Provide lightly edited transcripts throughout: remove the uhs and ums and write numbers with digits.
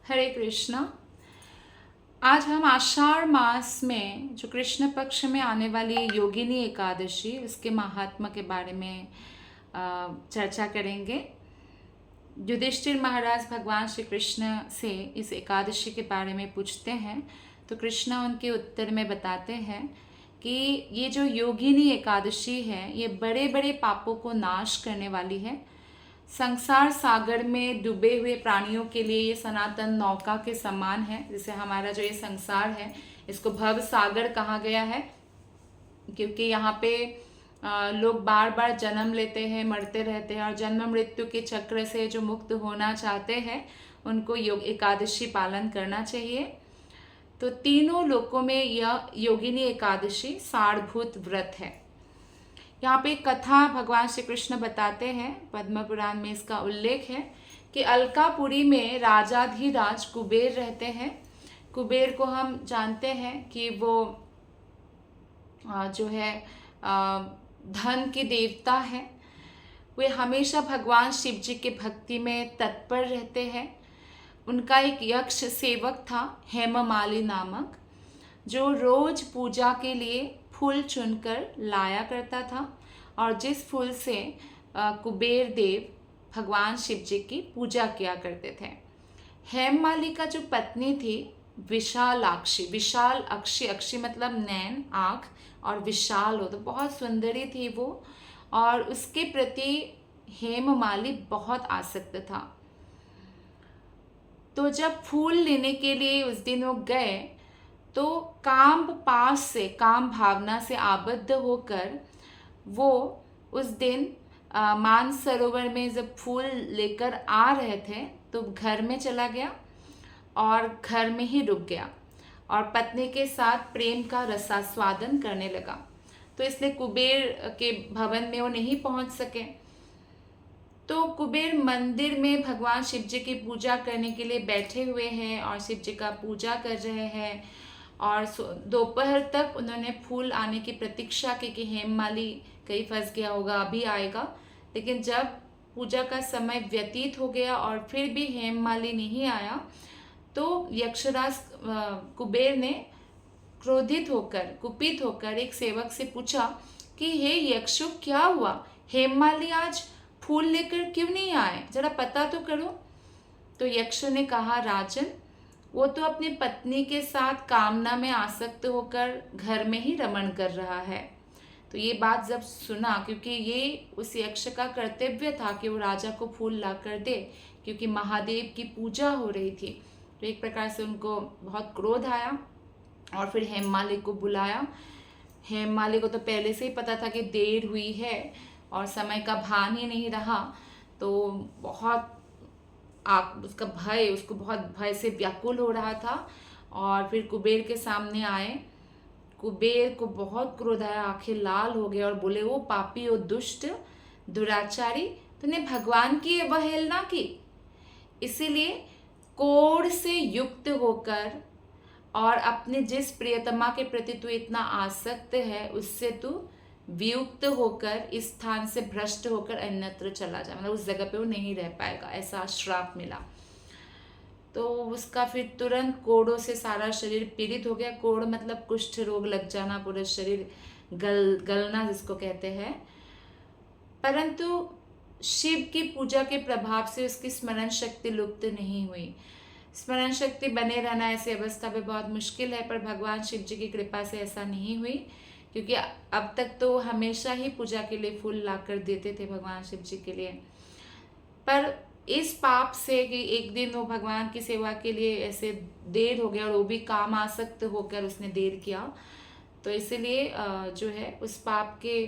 हरे कृष्णा। आज हम आषाढ़ मास में जो कृष्ण पक्ष में आने वाली योगिनी एकादशी उसके महात्मा के बारे में चर्चा करेंगे। युधिष्ठिर महाराज भगवान श्री कृष्ण से इस एकादशी के बारे में पूछते हैं तो कृष्ण उनके उत्तर में बताते हैं कि ये जो योगिनी एकादशी है ये बड़े बड़े पापों को नाश करने वाली है। संसार सागर में डूबे हुए प्राणियों के लिए ये सनातन नौका के समान है। जैसे हमारा जो ये संसार है इसको भव सागर कहा गया है, क्योंकि यहाँ पे लोग बार बार जन्म लेते हैं, मरते रहते हैं और जन्म मृत्यु के चक्र से जो मुक्त होना चाहते हैं उनको योग एकादशी पालन करना चाहिए। तो तीनों लोकों में यह योगिनी एकादशी सारभूत व्रत है। यहाँ पे कथा भगवान श्री कृष्ण बताते हैं, पद्म पुराण में इसका उल्लेख है कि अलकापुरी में राजाधिराज कुबेर रहते हैं। कुबेर को हम जानते हैं कि वो जो है धन के देवता है। वे हमेशा भगवान शिव जी के भक्ति में तत्पर रहते हैं। उनका एक यक्ष सेवक था हेममाली नामक, जो रोज पूजा के लिए फूल चुनकर लाया करता था और जिस फूल से कुबेर देव भगवान शिव जी की पूजा किया करते थे। हेममाली का जो पत्नी थी विशालाक्षी, विशाल अक्षी, अक्षी मतलब नैन आँख, और विशाल हो तो बहुत सुंदरी थी वो, और उसके प्रति हेममाली बहुत आसक्त था। तो जब फूल लेने के लिए उस दिन वो गए तो काम पास से, काम भावना से आबद्ध होकर वो उस दिन मानसरोवर में जब फूल लेकर आ रहे थे तो घर में चला गया और घर में ही रुक गया और पत्नी के साथ प्रेम का रसास्वादन करने लगा। तो इसलिए कुबेर के भवन में वो नहीं पहुंच सके। तो कुबेर मंदिर में भगवान शिव जी की पूजा करने के लिए बैठे हुए हैं और शिव जी का पूजा कर रहे हैं और दोपहर तक उन्होंने फूल आने की प्रतीक्षा की कि हेममाली कहीं फंस गया होगा, अभी आएगा। लेकिन जब पूजा का समय व्यतीत हो गया और फिर भी हेममाली नहीं आया तो यक्षराज कुबेर ने क्रोधित होकर, कुपित होकर एक सेवक से पूछा कि हे यक्षो, क्या हुआ? हेममाली आज फूल लेकर क्यों नहीं आए, जरा पता तो करो। तो यक्ष ने कहा, राजन, वो तो अपनी पत्नी के साथ कामना में आसक्त होकर घर में ही रमण कर रहा है। तो ये बात जब सुना, क्योंकि ये उस यक्ष का कर्तव्य था कि वो राजा को फूल ला कर दे, क्योंकि महादेव की पूजा हो रही थी। तो एक प्रकार से उनको बहुत क्रोध आया और फिर हेममाली को बुलाया। हेममाली को तो पहले से ही पता था कि देर हुई है और समय का भान ही नहीं रहा। तो बहुत उसका भय, उसको बहुत भय से व्याकुल हो रहा था और फिर कुबेर के सामने आए। कुबेर को बहुत क्रोध आया, आंखें लाल हो गए और बोले, ओ पापी, ओ दुष्ट, दुराचारी, तूने भगवान की अवहेलना की, इसीलिए कोढ़ से युक्त होकर और अपने जिस प्रियतमा के प्रति तू इतना आसक्त है उससे तू वियुक्त होकर इस स्थान से भ्रष्ट होकर अन्यत्र चला जा, मतलब उस जगह पे वो नहीं रह पाएगा, ऐसा श्राप मिला। तो उसका फिर तुरंत कोड़ों से सारा शरीर पीड़ित हो गया। कोड़ मतलब कुष्ठ रोग लग जाना, पूरा शरीर गलना जिसको कहते हैं। परंतु शिव की पूजा के प्रभाव से उसकी स्मरण शक्ति लुप्त नहीं हुई। स्मरण शक्ति बने रहना ऐसी अवस्था में बहुत मुश्किल है, पर भगवान शिव जी की कृपा से ऐसा नहीं हुई, क्योंकि अब तक तो हमेशा ही पूजा के लिए फूल लाकर देते थे भगवान शिव जी के लिए। पर इस पाप से कि एक दिन वो भगवान की सेवा के लिए ऐसे देर हो गया और वो भी काम आसक्त होकर उसने देर किया, तो इसलिए जो है उस पाप के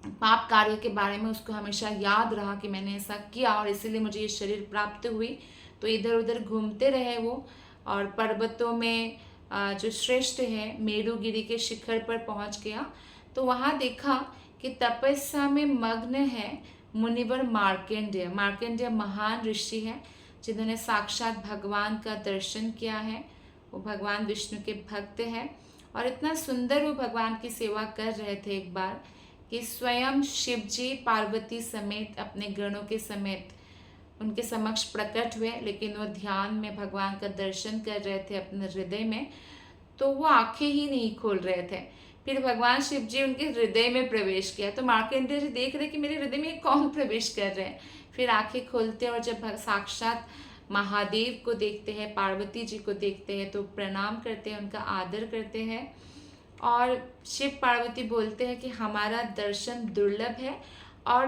पाप कार्य के बारे में उसको हमेशा याद रहा कि मैंने ऐसा किया और इसीलिए मुझे ये शरीर प्राप्त हुई। तो इधर उधर घूमते रहे वो और पर्वतों में जो श्रेष्ठ है मेरुगिरी के शिखर पर पहुंच गया। तो वहाँ देखा कि तपस्या में मग्न है मुनिवर मार्केंडेय। मार्केंडेय महान ऋषि है जिन्होंने साक्षात भगवान का दर्शन किया है। वो भगवान विष्णु के भक्त हैं और इतना सुंदर वो भगवान की सेवा कर रहे थे एक बार कि स्वयं शिव जी पार्वती समेत अपने गणों के समेत उनके समक्ष प्रकट हुए, लेकिन वो ध्यान में भगवान का दर्शन कर रहे थे अपने हृदय में, तो वो आंखें ही नहीं खोल रहे थे। फिर भगवान शिव जी उनके हृदय में प्रवेश किया, तो मार्कंडेय जी देख रहे कि मेरे हृदय में कौन प्रवेश कर रहे हैं। फिर आंखें खोलते और जब साक्षात महादेव को देखते हैं, पार्वती जी को देखते हैं, तो प्रणाम करते हैं, उनका आदर करते हैं। और शिव पार्वती बोलते हैं कि हमारा दर्शन दुर्लभ है और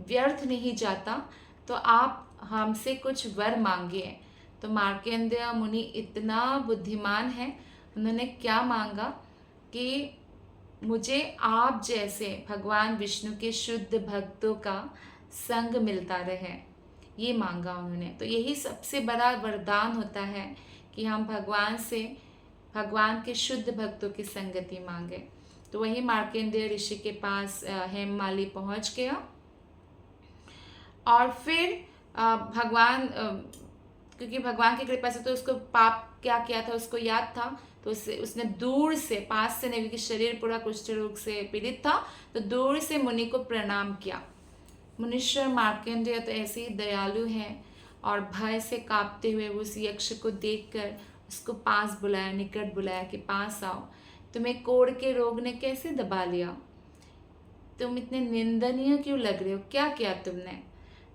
व्यर्थ नहीं जाता, तो आप हमसे कुछ वर मांगिए। तो मार्कंडेय मुनि इतना बुद्धिमान है, उन्होंने क्या मांगा कि मुझे आप जैसे भगवान विष्णु के शुद्ध भक्तों का संग मिलता रहे, ये मांगा उन्होंने। तो यही सबसे बड़ा वरदान होता है कि हम भगवान से, भगवान के शुद्ध भक्तों की संगति मांगे। तो वही मार्कंडेय ऋषि के पास हेममाली पहुंच गया और फिर भगवान, क्योंकि भगवान की कृपा से तो उसको पाप क्या किया था उसको याद था, तो उसने दूर से, पास से नहीं, क्योंकि शरीर पूरा कुष्ठ रोग से पीड़ित था, तो दूर से मुनि को प्रणाम किया। मुनीश्वर मार्कंडेय तो ऐसे ही दयालु हैं और भय से कांपते हुए उस यक्ष को देखकर उसको पास बुलाया, निकट बुलाया कि पास आओ, तुम्हें कोढ़ के रोग ने कैसे दबा लिया, तुम इतने निंदनीय क्यों लग रहे हो, क्या किया तुमने।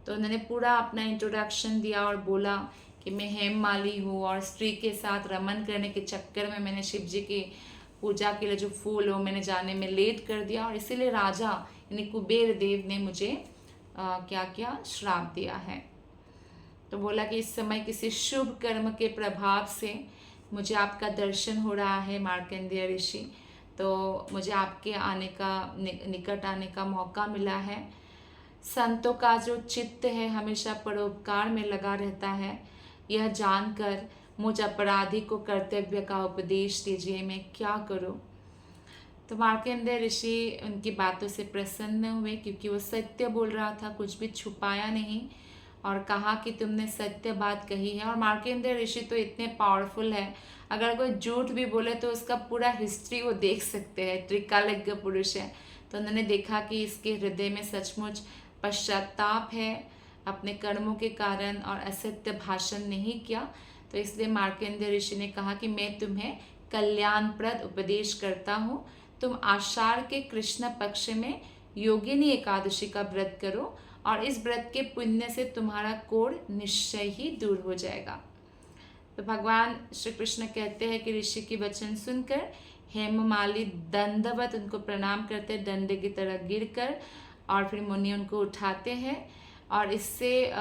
तो उन्होंने पूरा अपना इंट्रोडक्शन दिया और बोला कि मैं हेममाली हूँ और स्त्री के साथ रमन करने के चक्कर में मैंने शिव जी की पूजा के लिए जो फूल हो मैंने जाने में लेट कर दिया, और इसीलिए राजा यानी कुबेर देव ने मुझे क्या किया, श्राप दिया है। तो बोला कि इस समय किसी शुभ कर्म के प्रभाव से मुझे आपका दर्शन हो रहा है मार्कंडेय ऋषि, तो मुझे आपके आने का, निकट आने का मौका मिला है। संतों का जो चित्त है हमेशा परोपकार में लगा रहता है, यह जानकर मुझ अपराधी को कर्तव्य का उपदेश दीजिए, मैं क्या करूं। तो मार्कंडेय ऋषि उनकी बातों से प्रसन्न हुए, क्योंकि वो सत्य बोल रहा था, कुछ भी छुपाया नहीं, और कहा कि तुमने सत्य बात कही है। और मार्कंडेय ऋषि तो इतने पावरफुल है, अगर कोई झूठ भी बोले तो उसका पूरा हिस्ट्री वो देख सकते हैं, त्रिकालज्ञ पुरुष है। तो उन्होंने देखा कि इसके हृदय में सचमुच पश्चाताप है अपने कर्मों के कारण और असत्य भाषण नहीं किया। तो इसलिए मार्कंडेय ऋषि ने कहा कि मैं तुम्हें कल्याणप्रद उपदेश करता हूँ, तुम आषाढ़ के कृष्ण पक्ष में योगिनी एकादशी का व्रत करो और इस व्रत के पुण्य से तुम्हारा कोढ़ निश्चय ही दूर हो जाएगा। तो भगवान श्री कृष्ण कहते हैं कि ऋषि की वचन सुनकर हेममाली दंडवत उनको प्रणाम करते, दंड की तरह गिरकर, और फिर मुनि उनको उठाते हैं। और इससे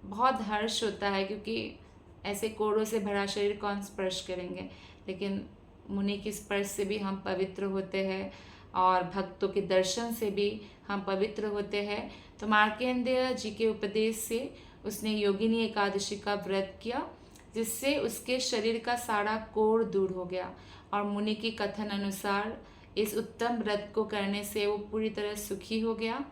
बहुत हर्ष होता है, क्योंकि ऐसे कोड़ों से भरा शरीर कौन स्पर्श करेंगे, लेकिन मुनि की स्पर्श से भी हम पवित्र होते हैं और भक्तों के दर्शन से भी हम पवित्र होते हैं। तो मार्कंडेय जी के उपदेश से उसने योगिनी एकादशी का व्रत किया, जिससे उसके शरीर का सारा कोढ़ दूर हो गया। और मुनि की कथन अनुसार इस उत्तम व्रत को करने से वो पूरी तरह सुखी हो गया।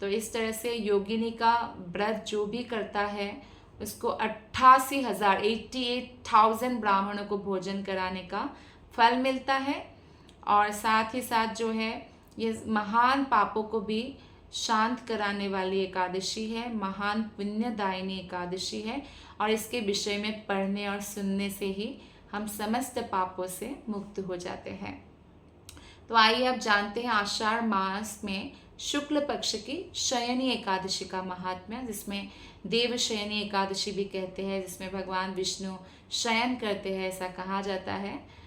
तो इस तरह से योगिनी का व्रत जो भी करता है उसको 88,000 ब्राह्मणों को भोजन कराने का फल मिलता है। और साथ ही साथ जो है ये महान पापों को भी शांत कराने वाली एकादशी है, महान पुण्यदायिनी एकादशी है, और इसके विषय में पढ़ने और सुनने से ही हम समस्त पापों से मुक्त हो जाते हैं। तो आइए अब जानते हैं आषाढ़ मास में शुक्ल पक्ष की शयनी एकादशी का महात्म्य, जिसमें देव शयनी एकादशी भी कहते हैं, जिसमें भगवान विष्णु शयन करते हैं ऐसा कहा जाता है।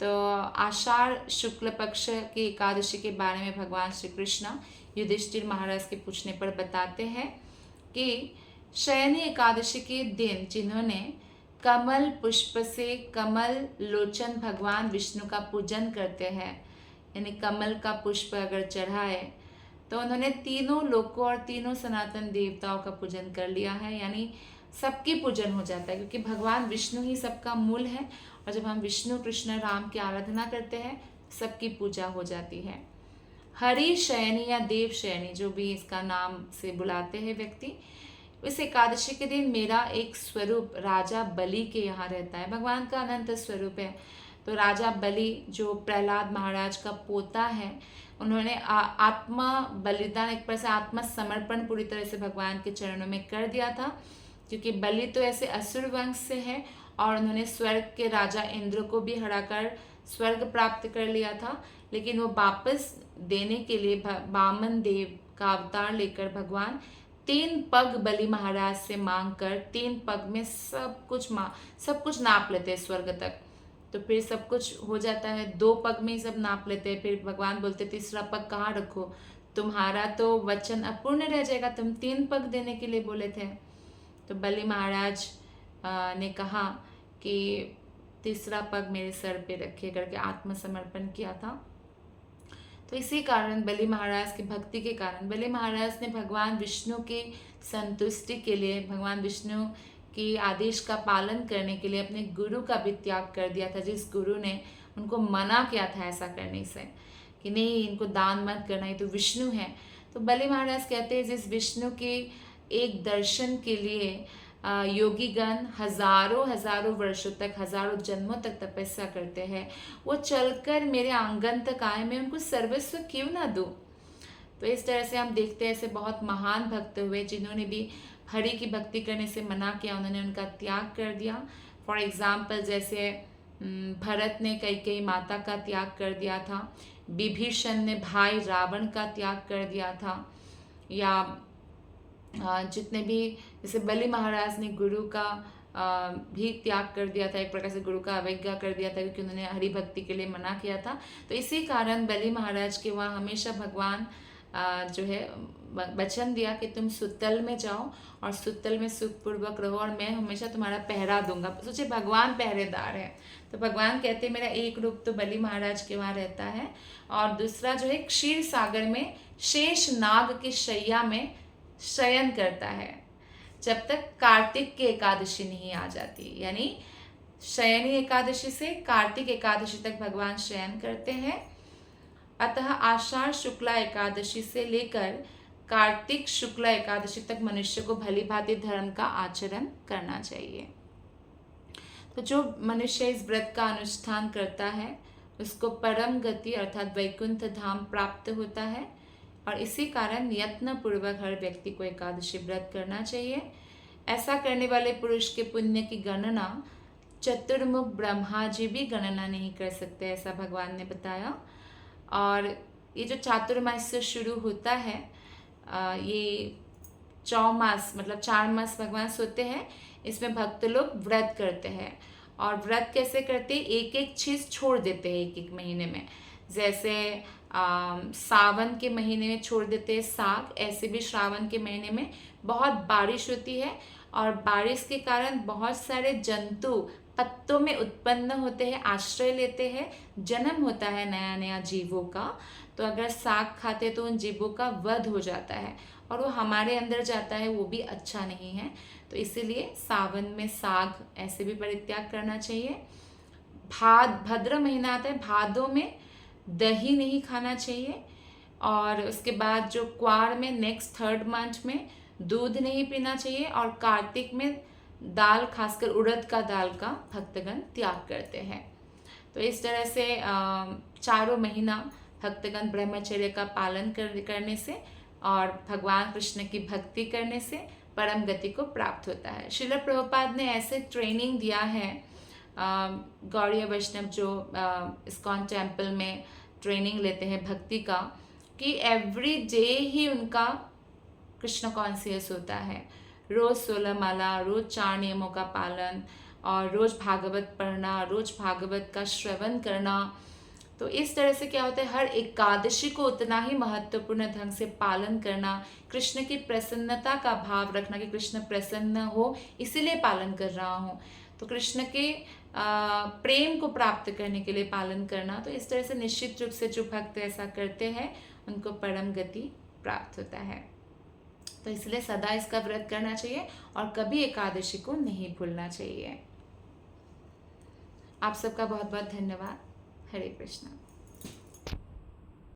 तो आषाढ़ शुक्ल पक्ष की एकादशी के बारे में भगवान श्री कृष्ण युधिष्ठिर महाराज के पूछने पर बताते हैं कि शयनी एकादशी के दिन जिन्होंने कमल पुष्प से कमल लोचन भगवान विष्णु का पूजन करते हैं, यानी कमल का पुष्प अगर चढ़ाए तो उन्होंने तीनों लोकों और तीनों सनातन देवताओं का पूजन कर लिया है, यानी सबकी पूजन हो जाता है, क्योंकि भगवान विष्णु ही सबका मूल है। और जब हम विष्णु कृष्ण राम की आराधना करते हैं सबकी पूजा हो जाती है। हरि शयनी या देव शयनी जो भी इसका नाम से बुलाते हैं व्यक्ति, इस एकादशी के दिन मेरा एक स्वरूप राजा बलि के यहाँ रहता है। भगवान का अनंत स्वरूप है। तो राजा बलि जो प्रहलाद महाराज का पोता है, उन्होंने आत्मा बलिदान, एक प्रकार से आत्मसमर्पण पूरी तरह से भगवान के चरणों में कर दिया था, क्योंकि बलि तो ऐसे असुर वंश से है और उन्होंने स्वर्ग के राजा इंद्र को भी हराकर स्वर्ग प्राप्त कर लिया था। लेकिन वो वापस देने के लिए वामन देव का अवतार लेकर भगवान 3 पग बलि महाराज से मांग कर 3 पग में सब कुछ नाप लेते हैं स्वर्ग तक। तो फिर सब कुछ हो जाता है, 2 पग में ही सब नाप लेते हैं। फिर भगवान बोलते तीसरा पग कहाँ रखो, तुम्हारा तो वचन अपूर्ण रह जाएगा, तुम 3 पग देने के लिए बोले थे। तो बलि महाराज ने कहा कि तीसरा पग मेरे सर पे रखे करके आत्मसमर्पण किया था। तो इसी कारण बलि महाराज की भक्ति के कारण बलि महाराज ने भगवान विष्णु की संतुष्टि के लिए, भगवान विष्णु की आदेश का पालन करने के लिए अपने गुरु का भी त्याग कर दिया था, जिस गुरु ने उनको मना किया था ऐसा करने से कि नहीं इनको दान मत करना, ये तो विष्णु है। तो बलि महाराज कहते हैं जिस विष्णु के एक दर्शन के लिए योगीगण हजारों वर्षों तक, हजारों जन्मों तक तपस्या करते हैं, वो चलकर मेरे आंगन तक आए, मैं उनको सर्वस्व क्यों ना दूं। तो इस तरह से हम देखते हैं ऐसे बहुत महान भक्त हुए जिन्होंने भी हरि की भक्ति करने से मना किया, उन्होंने उनका त्याग कर दिया। फॉर एग्जाम्पल जैसे भरत ने कैकेयी माता का त्याग कर दिया था, विभीषण ने भाई रावण का त्याग कर दिया था, या जितने भी जैसे बलि महाराज ने गुरु का भी त्याग कर दिया था, एक प्रकार से गुरु का अवज्ञा कर दिया था क्योंकि उन्होंने हरि भक्ति के लिए मना किया था। तो इसी कारण बलि महाराज के वहाँ हमेशा भगवान जो है वचन दिया कि तुम सुतल में जाओ और सुतल में सुखपूर्वक रहो और मैं हमेशा तुम्हारा पहरा दूंगा। सोचे भगवान पहरेदार है, तो भगवान कहते मेरा एक रूप तो बलि महाराज के वहाँ रहता है और दूसरा जो है क्षीर सागर में शेष नाग की शैया में शयन करता है जब तक कार्तिक की एकादशी नहीं आ जाती। यानी शयनी एकादशी से कार्तिक एकादशी तक भगवान शयन करते हैं। अतः आषाढ़ शुक्ला एकादशी से लेकर कार्तिक शुक्ला एकादशी तक मनुष्य को भली भांति धर्म का आचरण करना चाहिए। तो जो मनुष्य इस व्रत का अनुष्ठान करता है उसको परम गति अर्थात वैकुंठ धाम प्राप्त होता है और इसी कारण यत्न पूर्वक हर व्यक्ति को एकादशी व्रत करना चाहिए। ऐसा करने वाले पुरुष के पुण्य की गणना चतुर्मुख ब्रह्मा जी भी गणना नहीं कर सकते, ऐसा भगवान ने बताया। और ये जो चातुर्मास से शुरू होता है ये चौमास मतलब 4 मास भगवान सोते हैं, इसमें भक्त लोग व्रत करते हैं। और व्रत कैसे करते हैं, एक एक चीज़ छोड़ देते हैं एक एक महीने में। जैसे सावन के महीने में छोड़ देते हैं साग, ऐसे भी श्रावण के महीने में बहुत बारिश होती है और बारिश के कारण बहुत सारे जंतु पत्तों में उत्पन्न होते हैं, आश्रय लेते हैं, जन्म होता है नया नया जीवों का। तो अगर साग खाते तो उन जीवों का वध हो जाता है और वो हमारे अंदर जाता है, वो भी अच्छा नहीं है। तो इसीलिए सावन में साग ऐसे भी परित्याग करना चाहिए। भद्र महीना आता है, भादों में दही नहीं खाना चाहिए। और उसके बाद जो क्वार में नेक्स्ट 3rd मंथ में दूध नहीं पीना चाहिए। और कार्तिक में दाल, खासकर उड़द का दाल का भक्तगण त्याग करते हैं। तो इस तरह से चारों महीना भक्तगण ब्रह्मचर्य का पालन करने से और भगवान कृष्ण की भक्ति करने से परम गति को प्राप्त होता है। श्रील प्रभुपाद ने ऐसे ट्रेनिंग दिया है गौड़ीय वैष्णव जो इस्कॉन टेम्पल में ट्रेनिंग लेते हैं भक्ति का, कि एवरी डे ही उनका कृष्ण कॉन्शियस होता है। रोज 16 माला, रोज 4 नियमों का पालन और रोज भागवत पढ़ना, रोज भागवत का श्रवण करना। तो इस तरह से क्या होता है, हर एकादशी को उतना ही महत्वपूर्ण ढंग से पालन करना, कृष्ण की प्रसन्नता का भाव रखना कि कृष्ण प्रसन्न हो इसीलिए पालन कर रहा हूँ। तो कृष्ण के प्रेम को प्राप्त करने के लिए पालन करना। तो इस तरह से निश्चित रूप से जो भक्त ऐसा करते हैं उनको परम गति प्राप्त होता है। तो इसलिए सदा इसका व्रत करना चाहिए और कभी एकादशी को नहीं भूलना चाहिए। आप सबका बहुत बहुत धन्यवाद। हरे कृष्णा।